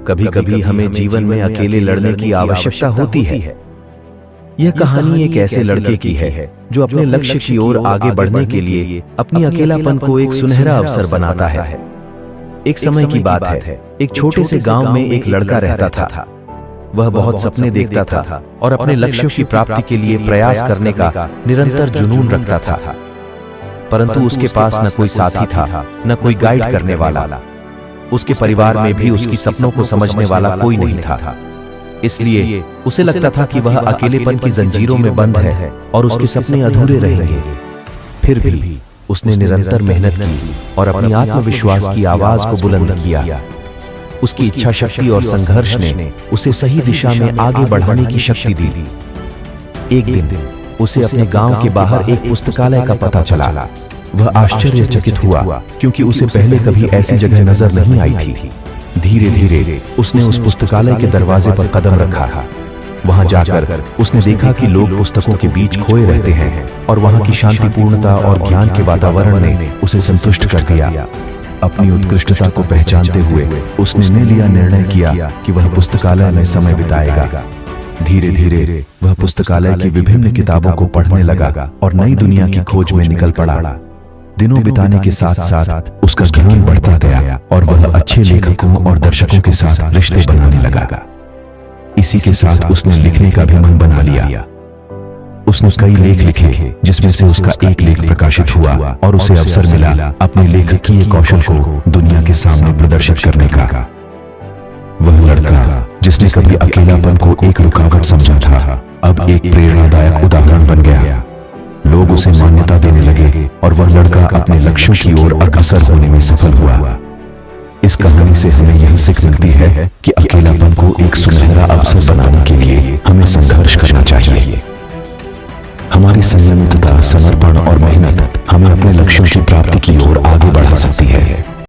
कभी कभी हमें जीवन में अकेले लड़ने की आवश्यकता होती है। यह कहानी एक ऐसे लड़के की है जो अपने लक्ष्य की ओर आगे बढ़ने के लिए अपनी अकेलापन को एक सुनहरा अवसर बनाता है। एक समय की बात है, एक छोटे से गांव में एक लड़का रहता था। वह बहुत सपने देखता था और अपने लक्ष्यों की प्राप्ति के लिए प्रयास करने का निरंतर जुनून रखता था, परंतु उसके पास न कोई साथी था, न कोई गाइड करने वाला। उसके परिवार में भी उसकी सपनों को समझने वाला कोई नहीं था। इसलिए उसे लगता था कि वह अकेलेपन की जंजीरों में बंद है और उसके सपने अधूरे रहेंगे। फिर भी उसने निरंतर मेहनत की और अपनी आत्मविश्वास की आवाज को बुलंद किया। उसकी इच्छा शक्ति और संघर्ष ने उसे सही दिशा में आगे बढ़ाने की शक्ति दी। एक दिन उसे अपने गांव के बाहर एक पुस्तकालय का पता चला। वह आश्चर्यचकित हुआ क्योंकि उसे पहले कभी ऐसी जगह नजर नहीं आई थी। धीरे धीरे उसने उस पुस्तकालय के दरवाजे पर कदम रखा। वहां जाकर उसने देखा कि लोग पुस्तकों के बीच खोए रहते हैं और वहां की शांतिपूर्णता और ज्ञान के वातावरण ने उसे संतुष्ट कर दिया। अपनी उत्कृष्टता को पहचानते हुए उसने निर्णय किया कि वह पुस्तकालय में समय बिताएगा। धीरे धीरे वह पुस्तकालय की विभिन्न किताबों को पढ़ने लगा और नई दुनिया की खोज में निकल पड़ा। दिनों बिताने के साथ साथ उसका ज्ञान बढ़ता गया और वह अच्छे लेखकों और दर्शकों के साथ रिश्ते बनाने लगा। इसी के साथ उसने लिखने का भी मन बना लिया। उसने कई लेख लिखे, जिसमें से उसका एक लेख प्रकाशित हुआ और उसे अवसर मिला अपने लेखकीय कौशल को दुनिया के सामने प्रदर्शित करने का। वह लड़का जिसने कभी अकेलापन को एक रुकावट समझा था, अब एक प्रेरणादायक उदाहरण बन गया। लोग उसे मान्यता देने लगे और वह लड़का अपने लक्ष्यों की ओर अग्रसर होने में सफल हुआ। इस कहानी से हमें यह सीख मिलती है कि अकेलापन को एक सुनहरा अवसर बनाने के लिए हमें संघर्ष करना चाहिए। हमारी संयमितता, समर्पण और मेहनत हमें अपने लक्ष्यों की प्राप्ति की ओर आगे बढ़ा सकती है।